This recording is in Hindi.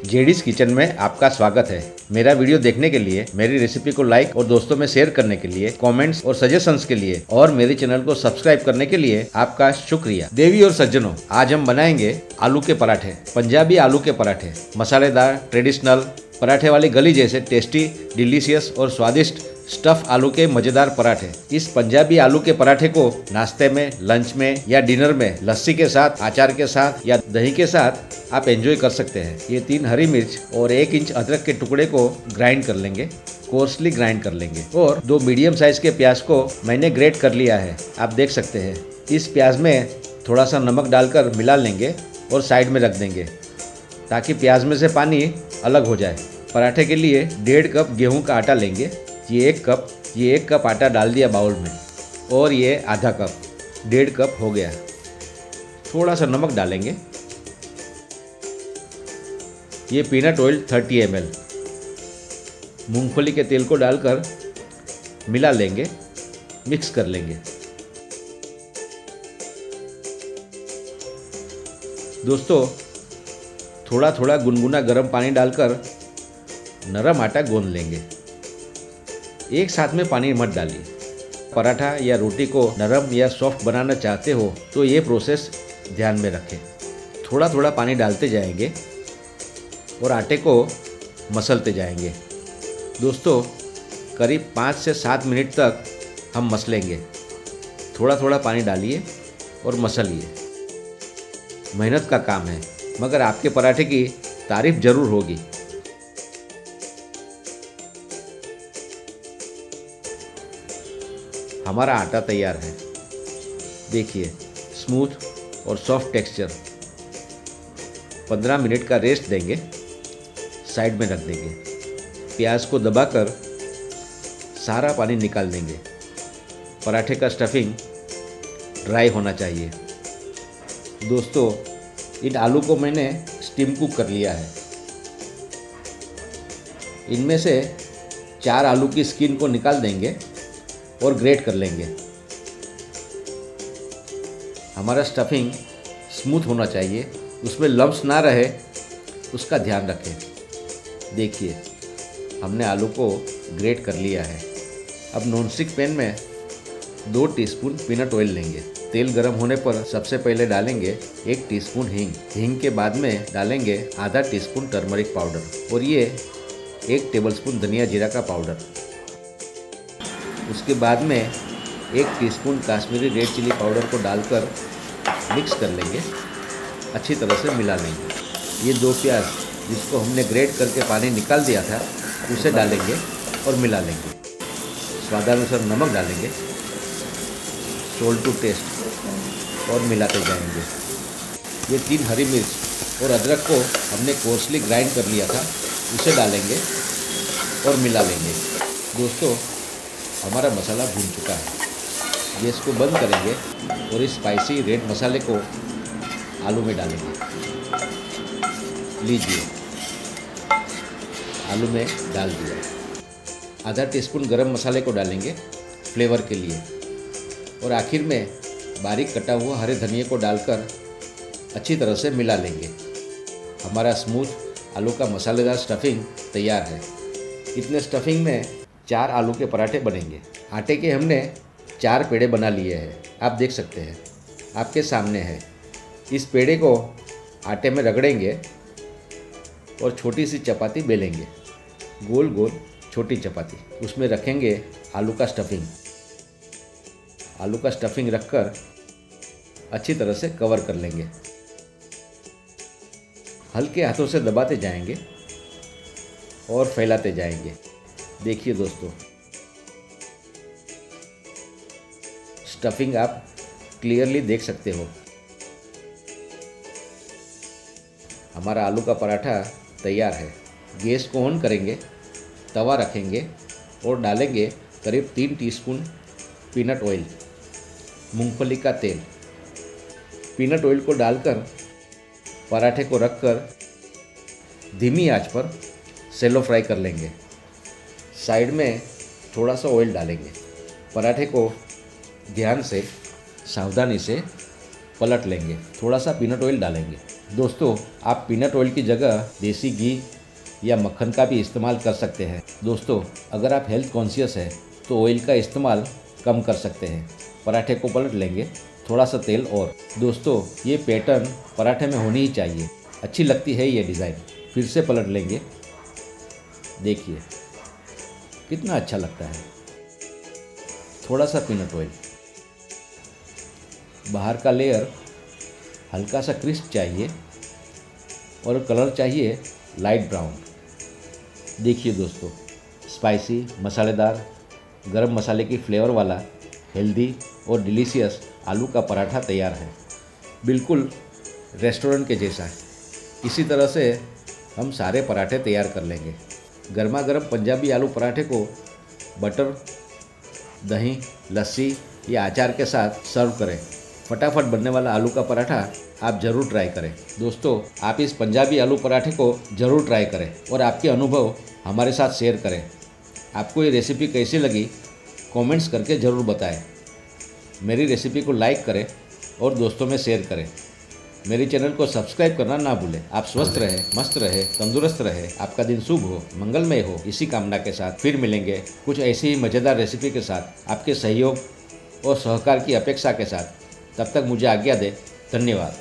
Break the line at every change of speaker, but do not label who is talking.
जेडीज किचन में आपका स्वागत है। मेरा वीडियो देखने के लिए, मेरी रेसिपी को लाइक और दोस्तों में शेयर करने के लिए, कमेंट्स और सजेशंस के लिए और मेरे चैनल को सब्सक्राइब करने के लिए आपका शुक्रिया। देवी और सज्जनों, आज हम बनाएंगे आलू के पराठे। पंजाबी आलू के पराठे, मसालेदार ट्रेडिशनल पराठे वाली गली जैसे टेस्टी, डिलीशियस और स्वादिष्ट स्टफ आलू के मजेदार पराठे। इस पंजाबी आलू के पराठे को नाश्ते में, लंच में या डिनर में लस्सी के साथ, अचार के साथ या दही के साथ आप एंजॉय कर सकते हैं। ये 3 हरी मिर्च और 1 इंच अदरक के टुकड़े को ग्राइंड कर लेंगे, कोर्सली ग्राइंड कर लेंगे। और 2 मीडियम साइज के प्याज को मैंने ग्रेट कर लिया है, आप देख सकते हैं। इस प्याज में थोड़ा सा नमक डालकर मिला लेंगे और साइड में रख देंगे ताकि प्याज में से पानी अलग हो जाए। पराठे के लिए 1.5 कप गेहूं का आटा लेंगे। ये 1 कप आटा डाल दिया बाउल में और ये आधा कप, 1.5 कप हो गया। थोड़ा सा नमक डालेंगे। ये पीनट ऑयल 30 ml, मूंगफली के तेल को डालकर मिला लेंगे, मिक्स कर लेंगे। दोस्तों, थोड़ा थोड़ा गुनगुना गर्म पानी डालकर नरम आटा गूंद लेंगे। एक साथ में पानी मत डालिए। पराठा या रोटी को नरम या सॉफ्ट बनाना चाहते हो तो ये प्रोसेस ध्यान में रखें। थोड़ा थोड़ा पानी डालते जाएंगे और आटे को मसलते जाएंगे। दोस्तों, करीब 5 से 7 मिनट तक हम मसलेंगे। थोड़ा थोड़ा पानी डालिए और मसलिए। मेहनत का काम है, मगर आपके पराठे की तारीफ जरूर होगी। हमारा आटा तैयार है, देखिए, स्मूथ और सॉफ्ट टेक्सचर। 15 मिनट का रेस्ट देंगे, साइड में रख देंगे। प्याज को दबाकर सारा पानी निकाल देंगे। पराठे का स्टफिंग ड्राई होना चाहिए। दोस्तों, इन आलू को मैंने स्टीम कुक कर लिया है। इनमें से 4 आलू की स्किन को निकाल देंगे और ग्रेट कर लेंगे। हमारा स्टफिंग स्मूथ होना चाहिए, उसमें लम्प्स ना रहे, उसका ध्यान रखें। देखिए, हमने आलू को ग्रेट कर लिया है। अब नॉनस्टिक पैन में 2 टीस्पून पीनट ऑयल लेंगे। तेल गर्म होने पर सबसे पहले डालेंगे 1 टीस्पून हींग। हींग के बाद में डालेंगे आधा टीस्पून टर्मरिक पाउडर और ये 1 टेबलस्पून धनिया जीरा का पाउडर। उसके बाद में 1 teaspoon Kashmiri red chilli powder को डालकर मिक्स कर लेंगे, अच्छी तरह से मिला लेंगे। ये 2 प्याज जिसको हमने ग्रेट करके पानी निकाल दिया था, उसे डालेंगे और मिला लेंगे। स्वादानुसार नमक डालेंगे, सोल्ट टू टेस्ट और मिलाते जाएंगे। ये 3 हरी मिर्च और अदरक को हमने कोर्सली ग्राइंड कर लिया था, उसे डालेंगे और मिला लेंगे। दोस्तों, हमारा मसाला भून चुका है। गैस को बंद करेंगे और इस स्पाइसी रेड मसाले को आलू में डालेंगे। लीजिए, आलू में डाल दिया। आधा टीस्पून गरम मसाले को डालेंगे फ्लेवर के लिए और आखिर में बारीक कटा हुआ हरे धनिया को डालकर अच्छी तरह से मिला लेंगे। हमारा स्मूथ आलू का मसालेदार स्टफिंग तैयार है। इतने स्टफिंग में 4 आलू के पराठे बनेंगे। आटे के हमने 4 पेड़े बना लिए हैं, आप देख सकते हैं, आपके सामने है। इस पेड़े को आटे में रगड़ेंगे और छोटी सी चपाती बेलेंगे, गोल गोल छोटी चपाती। उसमें रखेंगे आलू का स्टफिंग। आलू का स्टफिंग रखकर अच्छी तरह से कवर कर लेंगे। हल्के हाथों से दबाते जाएंगे और फैलाते जाएंगे। देखिए दोस्तों, स्टफिंग आप क्लियरली देख सकते हो। हमारा आलू का पराठा तैयार है। गैस को ऑन करेंगे, तवा रखेंगे और डालेंगे करीब 3 टीस्पून पीनट ऑयल, मूंगफली का तेल। पीनट ऑयल को डालकर पराठे को रखकर धीमी आंच पर सेलो फ्राई कर लेंगे। साइड में थोड़ा सा ऑयल डालेंगे। पराठे को ध्यान से, सावधानी से पलट लेंगे। थोड़ा सा पीनट ऑयल डालेंगे। दोस्तों, आप पीनट ऑयल की जगह देसी घी या मक्खन का भी इस्तेमाल कर सकते हैं। दोस्तों, अगर आप हेल्थ कॉन्शियस है तो ऑयल का इस्तेमाल कम कर सकते हैं। पराठे को पलट लेंगे, थोड़ा सा तेल और। दोस्तों, ये पैटर्न पराठे में होनी ही चाहिए। अच्छी लगती है ये डिज़ाइन। फिर से पलट लेंगे, देखिए कितना अच्छा लगता है। थोड़ा सा पीनट ऑयल, बाहर का लेयर हल्का सा क्रिस्प चाहिए और कलर चाहिए लाइट ब्राउन। देखिए दोस्तों, स्पाइसी, मसालेदार, गरम मसाले की फ्लेवर वाला हेल्दी और डिलीशियस आलू का पराठा तैयार है। बिल्कुल रेस्टोरेंट के जैसा है। इसी तरह से हम सारे पराठे तैयार कर लेंगे। गर्मा गर्म पंजाबी आलू पराठे को बटर, दही, लस्सी या अचार के साथ सर्व करें। फटाफट बनने वाला आलू का पराठा आप ज़रूर ट्राई करें। दोस्तों, आप इस पंजाबी आलू पराठे को ज़रूर ट्राई करें और आपके अनुभव हमारे साथ शेयर करें। आपको ये रेसिपी कैसी लगी कमेंट्स करके ज़रूर बताएं। मेरी रेसिपी को लाइक करें और दोस्तों में शेयर करें। मेरे चैनल को सब्सक्राइब करना ना भूलें। आप स्वस्थ रहें, मस्त रहें, तंदुरुस्त रहें, आपका दिन शुभ हो, मंगलमय हो, इसी कामना के साथ फिर मिलेंगे कुछ ऐसी ही मज़ेदार रेसिपी के साथ। आपके सहयोग और सहकार की अपेक्षा के साथ। तब तक मुझे आज्ञा दें। धन्यवाद।